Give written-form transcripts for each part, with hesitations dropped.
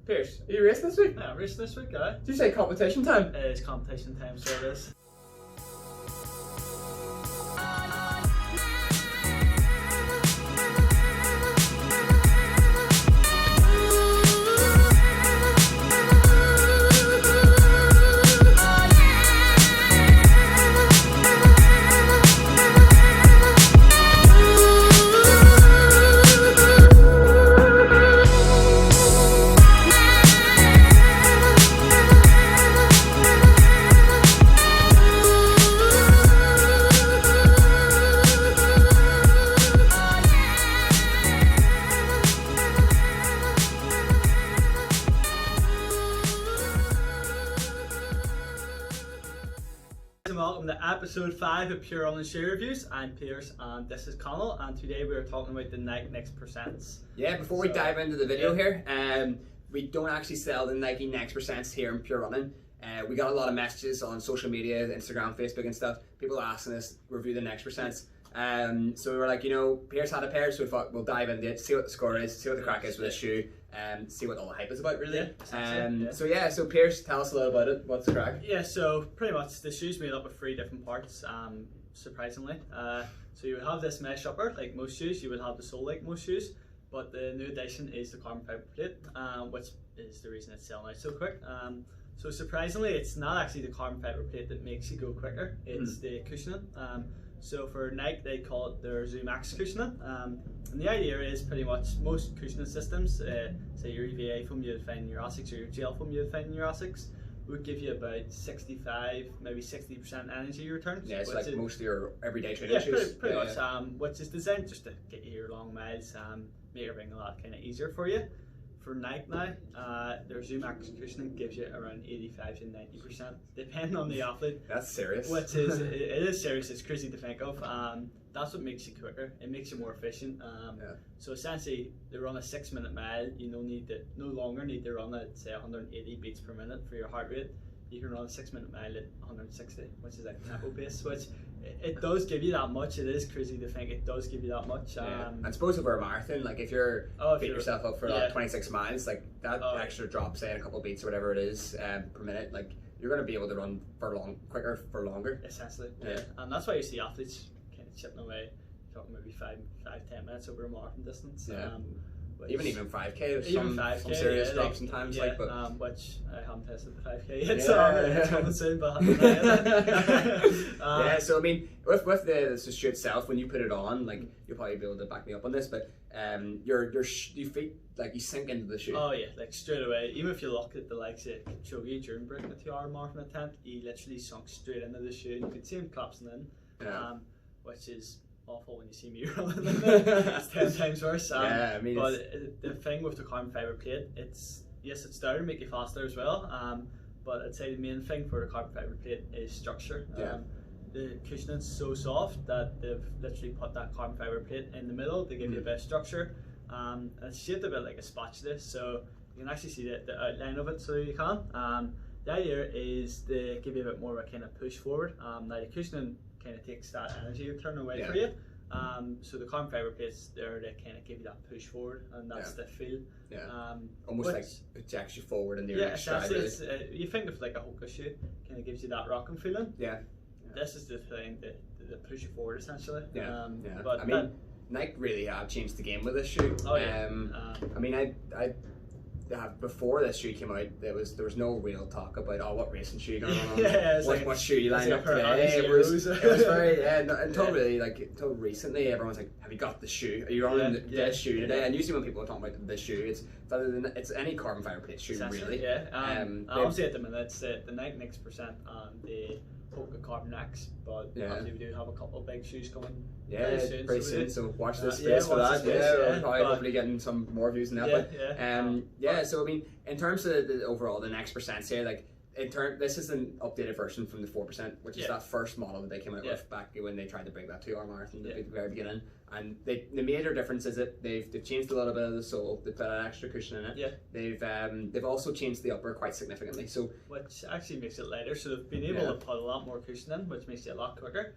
Pierce, are you racing this week? Yeah, racing this week, guy. Did you say competition time? It is competition time, so it is. Welcome to episode 5 of Pure Running Shoe Reviews. I'm Pierce and this is Connell, and today we are talking about the Nike Next Percents. Yeah, before we dive into the video here, we don't actually sell the Nike Next Percents here in Pure Running. We got a lot of messages on social media, Instagram, Facebook and stuff, people asking us to review the Next Percents. So we were like, you know, Pierce had a pair, so we thought we'll dive into it, see what the score is, see what the crack is with the shoe, see what all the hype is about, really. So Pierce, tell us a little about it. What's the crack? Yeah, so pretty much the shoe's made up of 3 different parts, surprisingly. So you would have this mesh upper, like most shoes, you would have the sole like most shoes, but the new addition is the carbon fiber plate, which is the reason it's selling out so quick. So surprisingly, it's not actually the carbon fiber plate that makes you go quicker, it's the cushioning. So for Nike, they call it their ZoomX cushioning. And the idea is pretty much most cushioning systems, say your EVA foam you would find in your ASICs or your gel foam you would find in your ASICs, would give you about 65, maybe 60% energy returns. Yeah, it's like most of your everyday training shoes. Pretty much, which is designed just to get you your long miles, make everything a lot kind of easier for you. For Nike now, their ZoomX cushioning gives you around 85 to 90%, depending on the athlete. That's serious. Which is, it is serious, it's crazy to think of. That's what makes you quicker, it makes you more efficient. So essentially, they run a 6-minute mile, you no longer need to run at say 180 beats per minute for your heart rate. You can run a 6-minute mile at 160, which is like tempo pace, which it does give you that much. It is crazy to think it does give you that much. And suppose over a marathon, like if you're beat yourself up for like 26 miles, like that extra drop, say a couple of beats or whatever it is per minute, like you're going to be able to run quicker for longer. Essentially, and that's why you see athletes kind of chipping away, talking maybe 5-10 minutes over a marathon distance. Even 5K, there's even some 5K, serious drops sometimes. Which I haven't tested the 5K yet, so it's coming soon, but I haven't yeah, so I mean, with the shoe itself, when you put it on, like you'll probably be able to back me up on this, but your feet, like you sink into the shoe. Oh yeah, like straight away. Even if you look at the likes of Kipchoge during breaking the 2-hour marathon attempt, he literally sunk straight into the shoe, and you could see him collapsing in, which is awful when you see me running in it. It's 10 times worse. But the thing with the carbon fiber plate, it's there to make you faster as well. But I'd say the main thing for the carbon fiber plate is structure. The cushioning's so soft that they've literally put that carbon fiber plate in the middle to give you a bit of structure. And it's shaped a bit like a spatula, so you can actually see the outline of it, so you can. The idea is to give you a bit more of a kind of push forward. Now the cushioning kind of takes that energy return away for you. So the carbon fiber plates there to kind of give you that push forward, and that's the feel. Almost like it jacks you forward in your next stride. Really. You think of like a Hoka shoe, kind of gives you that rocking feeling. This is the thing that push you forward essentially. But I mean, Nike really have changed the game with this shoe. I mean, I before this shoe came out, there was no real talk about what racing shoe you're gonna run on, what shoe you line up today. It was very until recently everyone's like, have you got the shoe? Are you running this shoe today? And usually when people are talking about this shoe, it's any carbon fiber plate shoe really. Obviously at the minute it's the Nike Next Percent and the Hoka Carbon X, but obviously we do have a couple of big shoes coming pretty soon, so watch this space for that. We're probably hopefully getting some more views than that. So I mean, in terms of the overall the Next Percents here, like this is an updated version from the 4%, which is that first model that they came out with back when they tried to break that 2-hour marathon at the very beginning. And the major difference is that they've changed a little bit of the sole. They've put an extra cushion in it. They've also changed the upper quite significantly. So which actually makes it lighter. So they've been able to put a lot more cushion in, which makes it a lot quicker.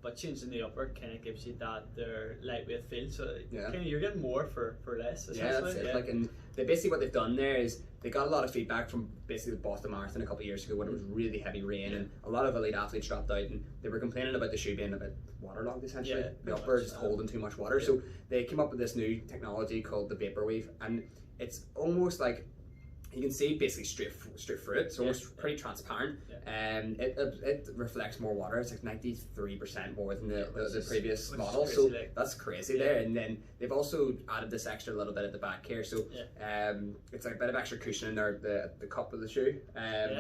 But changing the upper kind of gives you that their lightweight feel. So kind of you're getting more for less. Yeah, that's it. Like, and they basically what they've done there is they got a lot of feedback from basically the Boston Marathon a couple of years ago when it was really heavy rain and a lot of elite athletes dropped out and they were complaining about the shoe being a bit waterlogged essentially. The upper just holding too much water. So they came up with this new technology called the VaporWeave, and it's almost like you can see basically straight through it. It's almost pretty transparent, and it reflects more water. It's like 93% more than the previous model. So that's crazy there. And then they've also added this extra little bit at the back here. So it's like a bit of extra cushion in there, the cup of the shoe.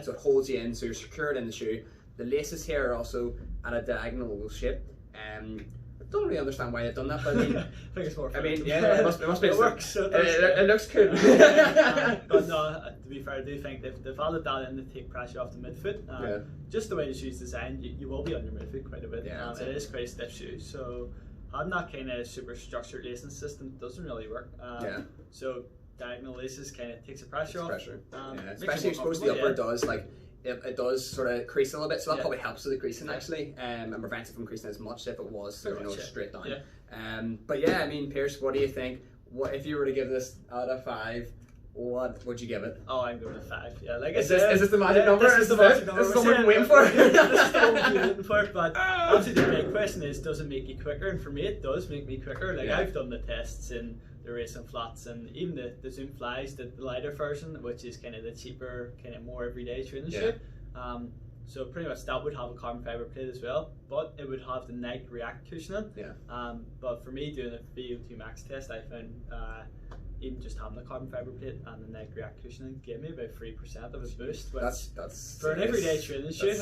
So it holds you in, so you're secured in the shoe. The laces here are also at a diagonal shape. I don't really understand why they've done that, but I mean, I think it's more fun. I mean, yeah, it must be. It works. So it looks cool. But no, to be fair, I do think they've added that in to take pressure off the midfoot. Just the way the shoe's designed, you will be on your midfoot quite a bit. It is quite a stiff shoe, so having that kind of super structured lacing system doesn't really work. So diagonal laces kind of takes the pressure off. Especially exposed to the upper does like. It does sort of crease a little bit, so that probably helps with the creasing actually, and prevents it from creasing as much if it was straight down. But yeah, I mean, Pierce, what do you think? What if you were to give this out of 5? What would you give it? Oh, I'm going to 5. Yeah, like is this the magic number? This is the magic number. This is what we're waiting for. This is what we're waiting for. But obviously, the big question is, does it make you quicker? And for me, it does make me quicker. Like I've done the tests in the racing flats and even the ZoomFlies, the lighter version, which is kind of the cheaper, kind of more everyday training shoe. So pretty much that would have a carbon fiber plate as well, but it would have the Nike React cushioning. But for me, doing a VO2 max test, I found even just having the carbon fiber plate and the Nike React cushioning gave me about 3% of a boost. That's for an everyday training shoe.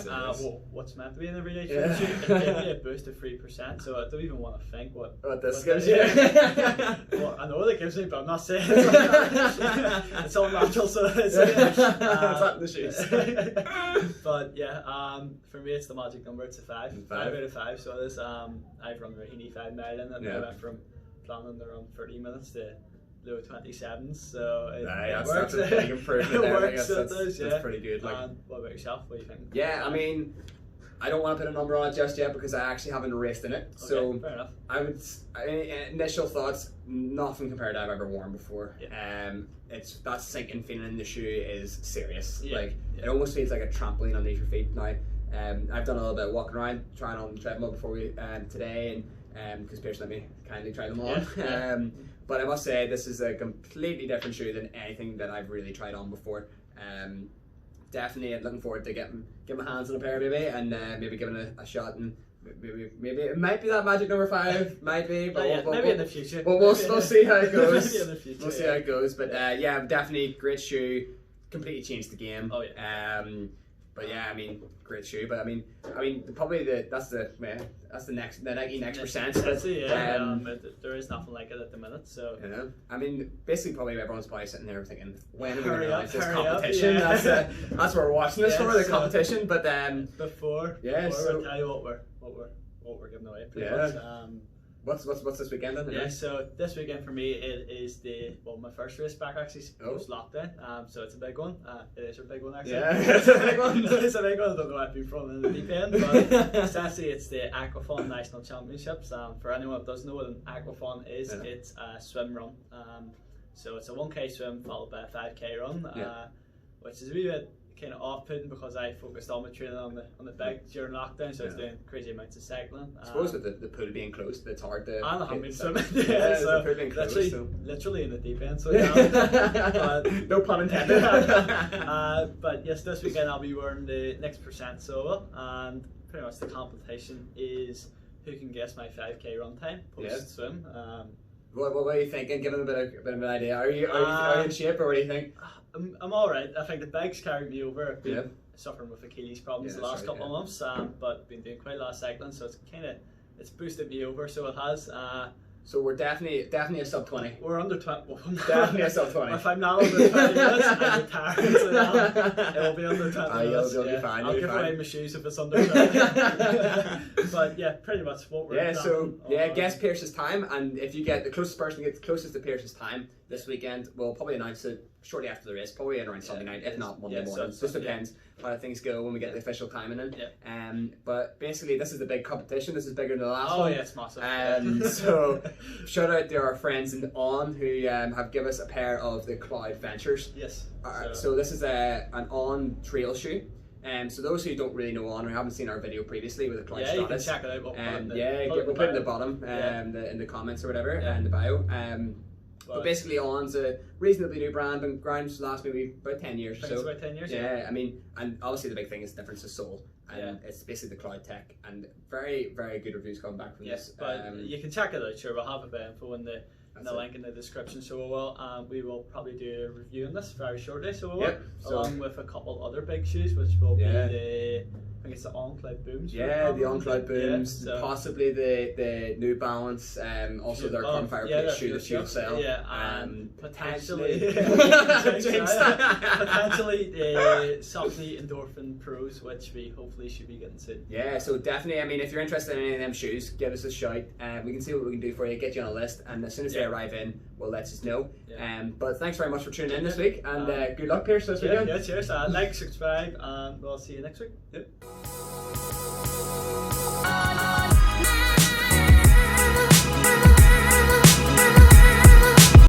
What's meant to be an everyday training shoe, it gave me a boost of 3%. So I don't even want to think what this gives you. Well, I know what it gives me, but I'm not saying it's all natural. So it's not in the shoes. But yeah, for me it's the magic number. It's a 5 out of 5. So it is. I've run Rahini 5 mile in it. I went from planning around 30 minutes to low 27s, so it works. That's a big improvement. It works. That's pretty good. Like, what about yourself? What do you think? Yeah, I mean, I don't want to put a number on it just yet because I actually haven't raced in it. So fair enough. I would initial thoughts, nothing compared to I've ever worn before. It's that sinking feeling in the shoe is serious. Like it almost feels like a trampoline underneath your feet now. I've done a little bit of walking around, trying on the treadmill before we today, and because Pierce let me kindly try them on. But I must say this is a completely different shoe than anything that I've really tried on before. Definitely looking forward to getting my hands on a pair maybe, and maybe giving it a shot, and maybe it might be that magic number 5, might be, but maybe in the future. We'll see how it goes. Maybe in the future, we'll see how it goes. But yeah, definitely great shoe. Completely changed the game. Oh yeah. But yeah, I mean, great shoe. But I mean, probably that's the Nike Next percent. But there is nothing like it at the minute. So I mean, basically, probably everyone's probably sitting there thinking, when are we going to realize this competition? That's what we're watching this for, the competition. But before we'll tell you what we're giving away. What's this weekend then? Yeah, so this weekend for me it is my first race back actually post lockdown. So it's a big one. It is a big one actually. Yeah, it's a big one. It's a big one. I don't know if I've been thrown in the deep end, but essentially it's the Aquathon National Championships. For anyone that doesn't know what an Aquathon is, it's a swim run. So it's a 1k swim followed by a 5k run, which is a wee bit kind of off-putting because I focused all my training on the bike during lockdown, so I was doing crazy amounts of cycling. I suppose with the pool being closed, it's hard to. I haven't been swimming. So the pool being closed, literally in the deep end. So no pun intended. But yes, this weekend I'll be wearing the Next Percent Solo, and pretty much the competition is who can guess my 5k run time post swim. What are you thinking? Give them a bit of an idea. Are you in shape, or what do you think? I'm alright. I think the bike's carried me over. I've been suffering with Achilles problems the last couple of months, but been doing quite a lot of cycling, so it's boosted me over. So it has. So we're definitely a sub 20. We're under 20. Well, definitely a sub 20. If I'm not under 20 minutes, I'm retired. So it'll be under 20 minutes. You'll be fine. I'll give away my shoes if it's under 20. But yeah, pretty much what we're so guess Pierce's time, and if you get the closest person gets closest to Pierce's time, this weekend. We'll probably announce it shortly after the race, probably around Sunday night, if not Monday morning. So just depends how things go when we get the official timing in. But basically, this is the big competition. This is bigger than the last one. Oh yeah, it's massive. So shout out to our friends in On who have given us a pair of the Cloud Ventures. Yes. So this is an On trail shoe. So those who don't really know On or haven't seen our video previously with the Cloud Stratus, you can check it out. We'll put it in the bottom, in the comments or whatever, in the bio. But basically, On's a reasonably new brand, been around for the last maybe about 10 years or so. It's about 10 years. Yeah, I mean, and obviously the big thing is the difference of sole. And it's basically the cloud tech, and very, very good reviews coming back from this. But you can check it out. Sure, we'll have a bit of info in the link in the description. So we will probably do a review on this very shortly. So we will, along with a couple other big shoes, which will be the. I think it's the On-Cloud Booms. Yeah, the On-Cloud Booms, possibly the New Balance, also their carbon fiber plate shoe that you'll sell. Yeah, and potentially the Softly Endorphin Pros, which we hopefully should be getting soon. Yeah, so definitely, I mean, if you're interested in any of them shoes, give us a shout. We can see what we can do for you, get you on a list, and as soon as they arrive in, we'll let you know. But thanks very much for tuning in this week, and good luck, Pierce, this weekend. Yeah, cheers. Like, subscribe, and we'll see you next week. Yep.